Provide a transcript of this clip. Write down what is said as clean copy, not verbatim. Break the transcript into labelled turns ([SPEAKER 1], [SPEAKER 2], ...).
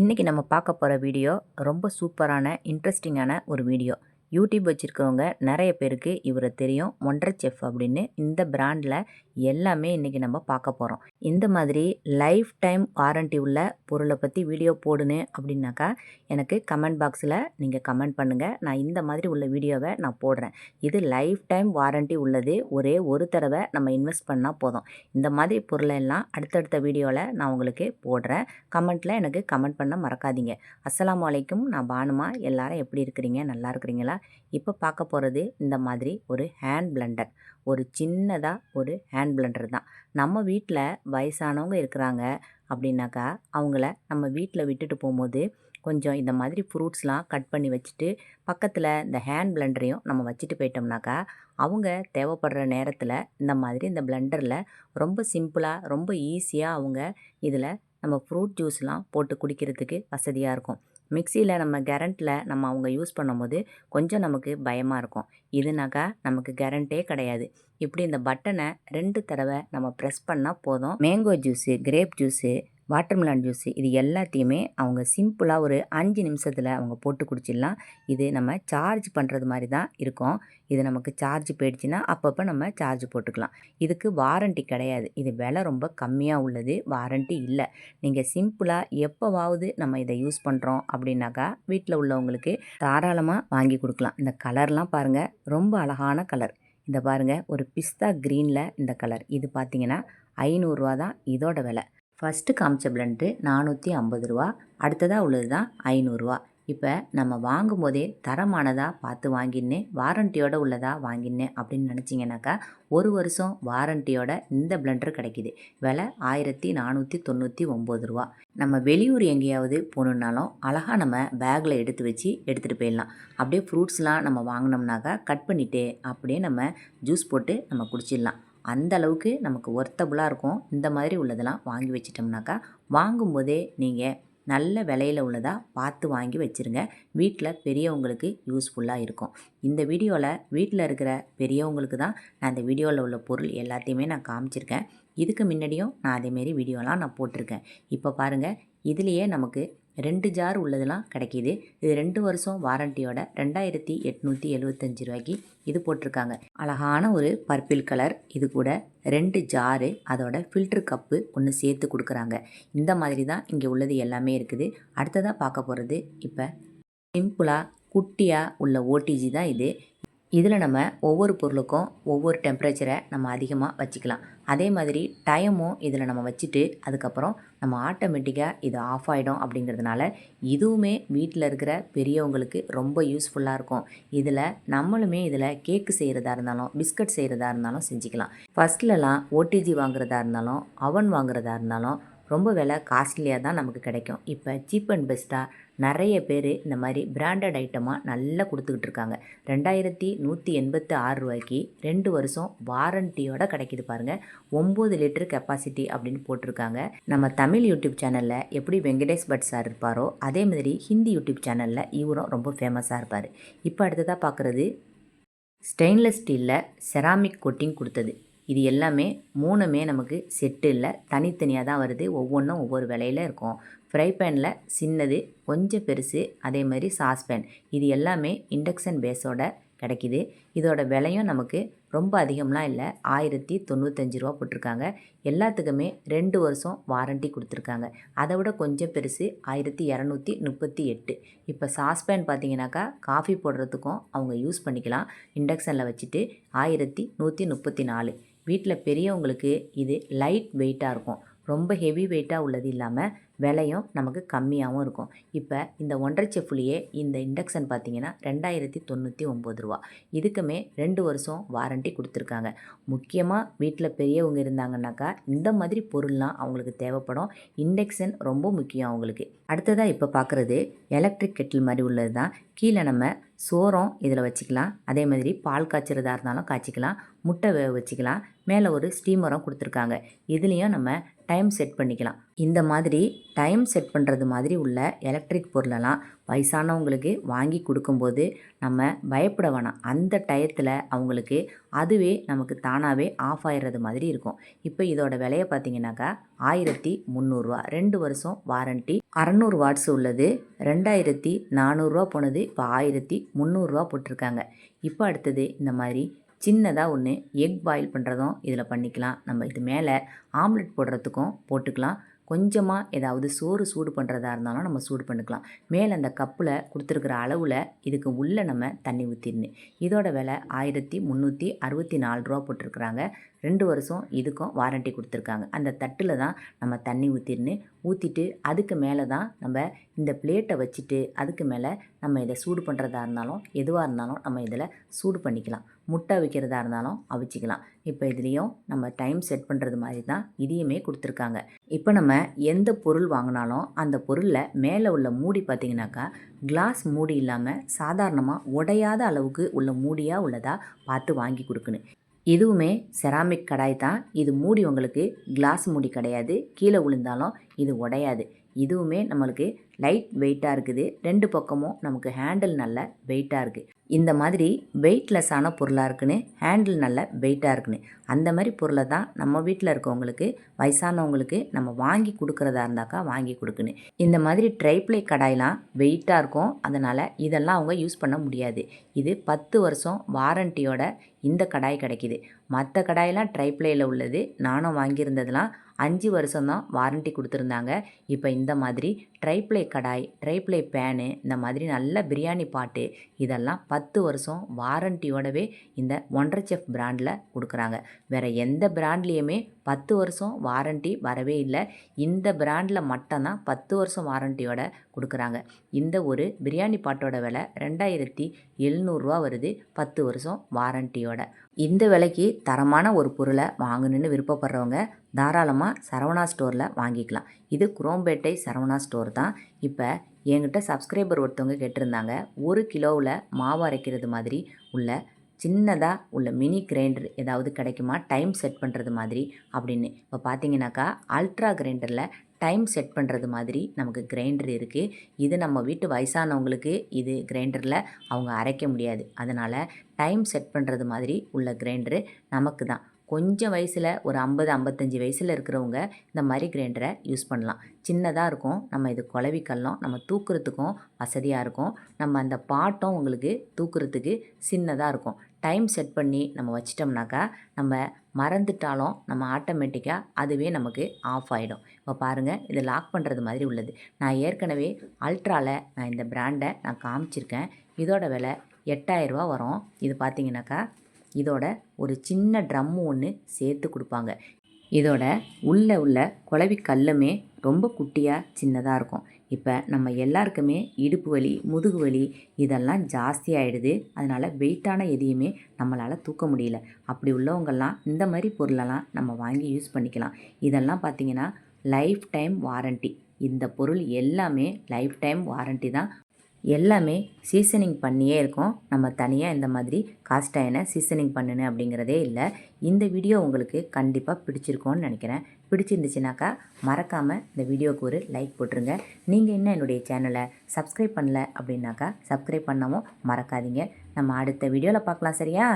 [SPEAKER 1] இன்றைக்கி நம்ம பார்க்க போகிற வீடியோ ரொம்ப சூப்பரான இன்ட்ரெஸ்டிங்கான ஒரு வீடியோ. யூடியூப் வச்சுருக்கவங்க நிறைய பேருக்கு இவரை தெரியும், ஒண்டர் செஃப் அப்படின்னு. இந்த பிராண்டில் எல்லாமே இன்றைக்கி நம்ம பார்க்க போகிறோம். இந்த மாதிரி லைஃப் டைம் வாரண்ட்டி உள்ள பொருளை பற்றி வீடியோ போடுன்னு அப்படின்னாக்கா எனக்கு கமெண்ட் பாக்ஸில் நீங்கள் கமெண்ட் பண்ணுங்கள். நான் இந்த மாதிரி உள்ள வீடியோவை நான் போடுறேன். இது லைஃப் டைம் வாரண்ட்டி உள்ளது. ஒரே ஒரு தடவை நம்ம இன்வெஸ்ட் பண்ணால் போதும். இந்த மாதிரி பொருளை எல்லாம் அடுத்தடுத்த வீடியோவில் நான் உங்களுக்கு போடுறேன். கமெண்ட்டில் எனக்கு கமெண்ட் பண்ண மறக்காதீங்க. அஸ்ஸலாமு அலைக்கும். நான் பானுமா. எல்லாரும் எப்படி இருக்கிறீங்க? நல்லா இருக்கிறீங்களா? இப்போ பார்க்க போகிறது இந்த மாதிரி ஒரு ஹேண்ட் பிளெண்டர். ஒரு சின்னதாக ஒரு ஹேண்ட் பிளெண்டர் தான். நம்ம வீட்டில் வயசானவங்க இருக்கிறாங்க அப்படின்னாக்கா அவங்கள நம்ம வீட்டில் விட்டுட்டு போகும்போது கொஞ்சம் இந்த மாதிரி ஃப்ரூட்ஸ்லாம் கட் பண்ணி வச்சுட்டு பக்கத்தில் இந்த ஹேண்ட் பிளெண்டரையும் நம்ம வச்சுட்டு போயிட்டோம்னாக்கா அவங்க தேவைப்படுற நேரத்தில் இந்த மாதிரி இந்த பிளெண்டரில் ரொம்ப சிம்பிளாக ரொம்ப ஈஸியாக அவங்க இதில் நம்ம ஃப்ரூட் ஜூஸ்லாம் போட்டு குடிக்கிறதுக்கு வசதியாக இருக்கும். மிக்சியில் நம்ம கரண்ட்டில் நம்ம அவங்க யூஸ் பண்ணும்போது கொஞ்சம் நமக்கு பயமாக இருக்கும். இதுனாக்கா நமக்கு கரண்ட்டே கிடையாது. இப்படி இந்த பட்டனை 2 தடவை நம்ம ப்ரெஸ் பண்ணால் போதும். Mango juice, grape juice, watermelon juice இது எல்லாத்தையுமே அவங்க சிம்பிளாக ஒரு 5 நிமிஷத்தில் அவங்க போட்டு குடிச்சிடலாம். இது நம்ம சார்ஜ் பண்ணுறது மாதிரி தான் இருக்கும். இது நமக்கு சார்ஜ் போயிடுச்சுன்னா அப்பப்போ நம்ம சார்ஜ் போட்டுக்கலாம். இதுக்கு வாரண்ட்டி கிடையாது. இது விலை ரொம்ப கம்மியாக உள்ளது. வாரண்ட்டி இல்லை. நீங்கள் சிம்பிளாக எப்போவாவது நம்ம இதை யூஸ் பண்ணுறோம் அப்படின்னாக்கா வீட்டில் உள்ளவங்களுக்கு தாராளமாக வாங்கி கொடுக்கலாம். இந்த கலர்லாம் பாருங்கள், ரொம்ப அழகான கலர். இந்த பாருங்கள், ஒரு பிஸ்தா க்ரீனில் இந்த கலர். இது பார்த்தீங்கன்னா 500 தான் இதோட விலை. ஃபஸ்ட்டு காமிச்ச பிளெண்டரு 450 ரூபா, அடுத்ததாக உள்ளது தான் 500. இப்போ நம்ம வாங்கும் போதே தரமானதாக பார்த்து வாங்கினேன், வாரண்ட்டியோடு உள்ளதாக வாங்கினேன் அப்படின்னு நினச்சிங்கனாக்கா 1 வருஷம் வாரண்ட்டியோட இந்த பிளெண்டர் கிடைக்கிது. விலை 1499 ரூபா. நம்ம வெளியூர் எங்கேயாவது போகணுன்னாலும் அழகாக நம்ம பேக்கில் எடுத்து வச்சு எடுத்துகிட்டு போயிடலாம். அப்படியே ஃப்ரூட்ஸ்லாம் நம்ம வாங்கினோம்னாக்கா கட் பண்ணிவிட்டு அப்படியே நம்ம ஜூஸ் போட்டு நம்ம குடிச்சிடலாம். அந்த அளவுக்கு நமக்கு ஒர்த்தபுளாக இருக்கும். இந்த மாதிரி உள்ளதெல்லாம் வாங்கி வச்சிட்டோம்னாக்கா வாங்கும்போதே நீங்கள் நல்ல விலையில் உள்ளதாக பார்த்து வாங்கி வச்சுருங்க. வீட்டில் பெரியவங்களுக்கு யூஸ்ஃபுல்லாக இருக்கும். இந்த வீடியோவில் வீட்டில் இருக்கிற பெரியவங்களுக்கு தான் நான் இந்த வீடியோவில் உள்ள பொருள் எல்லாத்தையுமே நான் காமிச்சிருக்கேன். இதுக்கு முன்னாடியும் நான் அதேமாரி வீடியோலாம் நான் போட்டிருக்கேன். இப்போ பாருங்கள், இதுலேயே நமக்கு 2 ஜார் உள்ளதெல்லாம் கிடைக்கிது. இது 2 வருஷம் வாரண்ட்டியோட 2875 ரூபாய்க்கு இது போட்டிருக்காங்க. அழகான ஒரு பர்பிள் கலர். இது கூட 2 ஜாரு அதோட ஃபில்ட்ரு கப்பு ஒன்று சேர்த்து கொடுக்குறாங்க. இந்த மாதிரி தான் இங்கே உள்ளது எல்லாமே இருக்குது. அடுத்ததாக பார்க்க போகிறது இப்போ சிம்பிளாக குட்டியாக உள்ள ஓடிஜி தான் இது. இதில் நம்ம ஒவ்வொரு பொருளுக்கும் ஒவ்வொரு டெம்பரேச்சரை நம்ம அதிகமாக வச்சுக்கலாம். அதே மாதிரி டைமும் இதில் நம்ம வச்சுட்டு அதுக்கப்புறம் நம்ம ஆட்டோமேட்டிக்காக இது ஆஃப் ஆகிடும். அப்படிங்கிறதுனால இதுவுமே வீட்டில் இருக்கிற பெரியவங்களுக்கு ரொம்ப யூஸ்ஃபுல்லாக இருக்கும். இதில் நம்மளுமே இதில் கேக்கு செய்கிறதா இருந்தாலும் பிஸ்கட் செய்கிறதா இருந்தாலும் செஞ்சுக்கலாம். ஃபஸ்ட்லலாம் ஓடிஜி வாங்குறதா இருந்தாலும் அவன் வாங்குறதா இருந்தாலும் ரொம்ப விலை காஸ்ட்லியாக தான் நமக்கு கிடைக்கும். இப்போ சீப் அண்ட் பெஸ்ட்டாக நிறைய பேர் இந்த மாதிரி பிராண்டட் ஐட்டமாக நல்லா கொடுத்துக்கிட்டு இருக்காங்க. 2186 ரூபாய்க்கு 2 வருஷம் வாரண்ட்டியோடு கிடைக்கிது பாருங்கள். 9 லிட்டர் கெப்பாசிட்டி அப்படின்னு போட்டிருக்காங்க. நம்ம தமிழ் யூடியூப் சேனலில் எப்படி வெங்கடேஷ் பட் சார் இருப்பாரோ அதே மாதிரி ஹிந்தி யூடியூப் சேனலில் இவரும் ரொம்ப ஃபேமஸாக இருப்பார். இப்போ அடுத்ததாக பார்க்குறது ஸ்டெயின்லெஸ் ஸ்டீலில் செராமிக் கோட்டிங் கொடுத்தது. இது எல்லாமே 3மே நமக்கு செட்டு இல்லை, தனித்தனியாக தான் வருது. ஒவ்வொன்றும் ஒவ்வொரு விலையில் இருக்கும். ஃப்ரை பேனில் சின்னது, கொஞ்சம் பெருசு, அதே மாதிரி சாஸ்பேன். இது எல்லாமே இண்டக்ஷன் பேஸோட கிடைக்கிது. இதோட விலையும் நமக்கு ரொம்ப அதிகம்லாம் இல்லை, 1095 ரூபா போட்டிருக்காங்க. எல்லாத்துக்குமே 2 வருஷம் வாரண்ட்டி கொடுத்துருக்காங்க. அதை விட கொஞ்சம் பெருசு 1238. இப்போ சாஸ்பேன் பார்த்தீங்கன்னாக்கா காஃபி போடுறதுக்கும் அவங்க யூஸ் பண்ணிக்கலாம். இண்டக்ஷனில் வச்சுட்டு 1134. வீட்டில் பெரியவங்களுக்கு இது லைட் வெயிட்டாக இருக்கும். ரொம்ப ஹெவி வெயிட்டாக உள்ளது இல்லாமல் விலையும் நமக்கு கம்மியாகவும் இருக்கும். இப்போ இந்த ஒன்றரை செஃப்லேயே இந்த இண்டக்ஷன் பார்த்திங்கன்னா 2099 ரூபா. இதுக்குமே 2 வருஷம் வாரண்ட்டி கொடுத்துருக்காங்க. முக்கியமாக வீட்டில் பெரியவங்க இருந்தாங்கன்னாக்கா இந்த மாதிரி பொருள்லாம் அவங்களுக்கு தேவைப்படும். இண்டக்ஷன் ரொம்ப முக்கியம் அவங்களுக்கு. அடுத்ததாக இப்போ பார்க்குறது எலக்ட்ரிக் கெட்டில் மாதிரி உள்ளது தான். கீழே நம்ம சோறும் இதில் வச்சுக்கலாம். அதே மாதிரி பால் காய்ச்சறதா இருந்தாலும் காய்ச்சிக்கலாம், முட்டை வேக வச்சுக்கலாம். மேலே ஒரு ஸ்டீமரும் கொடுத்துருக்காங்க. இதுலேயும் நம்ம டைம் செட் பண்ணிக்கலாம். இந்த மாதிரி டைம் செட் பண்ணுறது மாதிரி உள்ள எலக்ட்ரிக் பொருளெல்லாம் வயசானவங்களுக்கு வாங்கி கொடுக்கும்போது நம்ம பயப்பட வேணாம். அந்த டயத்தில் அவங்களுக்கு அதுவே நமக்கு தானாகவே ஆஃப் ஆயிடுறது மாதிரி இருக்கும். இப்போ இதோட விலையை பார்த்தீங்கன்னாக்கா 1300 2 வருஷம் வாரண்ட்டி. 600 வாட்ஸ் உள்ளது 2400 போனது, இப்போ 1300 போட்டிருக்காங்க. இப்போ அடுத்தது இந்த மாதிரி சின்னதாக ஒன்று எக் பாயில் பண்ணுறதும் இதில் பண்ணிக்கலாம். நம்ம இது மேலே ஆம்லெட் போடுறதுக்கும் போட்டுக்கலாம். கொஞ்சமாக ஏதாவது சோறு சூடு பண்ணுறதா இருந்தாலும் நம்ம சூடு பண்ணிக்கலாம். மேலே அந்த கப்பில் கொடுத்துருக்குற அளவில் இதுக்கு உள்ளே நம்ம தண்ணி ஊற்றிடணும். இதோட விலை 1364 போட்டிருக்குறாங்க. 2 வருஷம் இதுக்கும் வாரண்ட்டி கொடுத்துருக்காங்க. அந்த தட்டில் தான் நம்ம தண்ணி ஊற்றிட்டு அதுக்கு மேலே தான் நம்ம இந்த பிளேட்டை வச்சுட்டு அதுக்கு மேலே நம்ம இதை சூடு பண்ணுறதா இருந்தாலும் எதுவாக இருந்தாலும் நம்ம இதில் சூடு பண்ணிக்கலாம். முட்டை வைக்கிறதா இருந்தாலும் அவிச்சிக்கலாம். இப்போ இதுலேயும் நம்ம டைம் செட் பண்ணுறது மாதிரி தான் இதையுமே கொடுத்துருக்காங்க. இப்போ நம்ம எந்த பொருள் வாங்கினாலும் அந்த பொருளில் மேலே உள்ள மூடி பார்த்திங்கனாக்கா கிளாஸ் மூடி இல்லாமல் சாதாரணமாக உடையாத அளவுக்கு உள்ள மூடியாக உள்ளதாக பார்த்து வாங்கி கொடுக்கணும். இதுவுமே செராமிக் கடாய் தான். இது மூடி உங்களுக்கு கிளாஸ் மூடி கிடையாது. கீழே விழுந்தாலும் இது உடையாது. இதுவுமே நம்மளுக்கு லைட் வெயிட்டாக இருக்குது. 2 பக்கமும் நமக்கு ஹேண்டில் நல்ல வெயிட்டாக இருக்குது. இந்த மாதிரி வெயிட்லெஸ்ஸான பொருளாக இருக்குன்னு ஹேண்டில் நல்ல வெயிட்டாக இருக்குன்னு அந்த மாதிரி பொருளை தான் நம்ம வீட்டில் இருக்கவங்களுக்கு வயசானவங்களுக்கு நம்ம வாங்கி கொடுக்குறதா இருந்தாக்கா வாங்கி கொடுக்கணும். இந்த மாதிரி ட்ரைப்ளை கடாயெலாம் வெயிட்டாக இருக்கும். அதனால் இதெல்லாம் அவங்க யூஸ் பண்ண முடியாது. இது 10 வருஷம் வாரண்ட்டியோட இந்த கடாய் கிடைக்கிது. மற்ற கடாயெல்லாம் ட்ரைப்ளையில் உள்ளது. நானும் வாங்கியிருந்ததெல்லாம் 5 வருஷம்தான் வாரண்ட்டி கொடுத்துருந்தாங்க. இப்போ இந்த மாதிரி ட்ரைப்ளை கடாய், ட்ரைப்ளை பேனு, இந்த மாதிரி நல்ல பிரியாணி பாட்டு இதெல்லாம் 10 வருஷம் வாரண்ட்டியோடவே இந்த ஒண்டர் செஃப் பிராண்டில் கொடுக்குறாங்க. வேறு எந்த பிராண்ட்லேயுமே 10 வருஷம் வாரண்ட்டி வரவே இல்லை. இந்த பிராண்டில் மட்டும்தான் 10 வருஷம் வாரண்ட்டியோட கொடுக்குறாங்க. இந்த ஒரு பிரியாணி பாட்டோட விலை 2700 வருது 10 வருஷம் வாரண்ட்டியோட. இந்த விலைக்கு தரமான ஒரு பொருளை வாங்கணுன்னு விருப்பப்படுறவங்க தாராளமாக சரவணா ஸ்டோரில் வாங்கிக்கலாம். இது குரோம்பேட்டை சரவணா ஸ்டோர் தான். இப்போ என்கிட்ட சப்ஸ்கிரைபர் ஒருத்தவங்க கேட்டிருந்தாங்க, 1 கிலோவில் மாவு அரைக்கிறது மாதிரி உள்ள சின்னதாக உள்ள மினி கிரைண்டர் ஏதாவது கிடைக்குமா டைம் செட் பண்ணுறது மாதிரி அப்படின்னு. இப்போ பார்த்தீங்கன்னாக்கா அல்ட்ரா கிரைண்டரில் டைம் செட் பண்ணுறது மாதிரி நமக்கு கிரைண்டர் இருக்குது. இது நம்ம வீட்டு வயசானவங்களுக்கு இது கிரைண்டரில் அவங்க அரைக்க முடியாது. அதனால் டைம் செட் பண்ணுறது மாதிரி உள்ள கிரைண்டரு நமக்கு தான். கொஞ்சம் வயசில் ஒரு 50-55 வயசில் இருக்கிறவங்க இந்த மாதிரி கிரைண்டரை யூஸ் பண்ணலாம். சின்னதாக இருக்கும். நம்ம இது குழவிக்கல்லாம் நம்ம தூக்குறதுக்கும் வசதியாக இருக்கும். நம்ம அந்த பாட்டும் உங்களுக்கு தூக்குறதுக்கு சின்னதாக இருக்கும். டைம் செட் பண்ணி நம்ம வச்சிட்டோம்னாக்கா நம்ம மறந்துட்டாலும் நம்ம ஆட்டோமேட்டிக்காக அதுவே நமக்கு ஆஃப் ஆகிடும். இப்போ பாருங்கள், இது லாக் பண்ணுறது மாதிரி உள்ளது. நான் ஏற்கனவே அல்ட்ராவில் நான் இந்த பிராண்டை நான் காமிச்சிருக்கேன். இதோட விலை 8000 வரும். இது பார்த்திங்கனாக்கா இதோட ஒரு சின்ன ட்ரம்மு ஒன்று சேர்த்து கொடுப்பாங்க. இதோட உள்ள குழவி கல்லுமே ரொம்ப குட்டியாக சின்னதாக இருக்கும். இப்போ நம்ம எல்லாருக்குமே இடுப்பு வலி, முதுகு வலி இதெல்லாம் ஜாஸ்தி ஆகிடுது. அதனால் வெயிட்டான எதையுமே நம்மளால் தூக்க முடியல. அப்படி உள்ளவங்கெல்லாம் இந்த மாதிரி பொருளெல்லாம் நம்ம வாங்கி யூஸ் பண்ணிக்கலாம். இதெல்லாம் பார்த்திங்கன்னா லைஃப் டைம் வாரண்ட்டி. இந்த பொருள் எல்லாமே லைஃப் டைம் வாரண்ட்டி தான். எல்லாமே சீசனிங் பண்ணியே இருக்கும். நம்ம தனியாக இந்த மாதிரி காஸ்ட் அயனை சீசனிங் பண்ணணும் அப்படிங்கிறதே இல்லை. இந்த வீடியோ உங்களுக்கு கண்டிப்பாக பிடிச்சிருக்கோன்னு நினைக்கிறேன். பிடிச்சிருந்துச்சுனாக்கா மறக்காமல் இந்த வீடியோவுக்கு ஒரு லைக் போட்டுருங்க. நீங்கள் இன்னும் என்னுடைய சேனலை சப்ஸ்கிரைப் பண்ணல அப்படின்னாக்கா சப்ஸ்கிரைப் பண்ணவும் மறக்காதீங்க. நம்ம அடுத்த வீடியோவில் பார்க்கலாம். சரியா?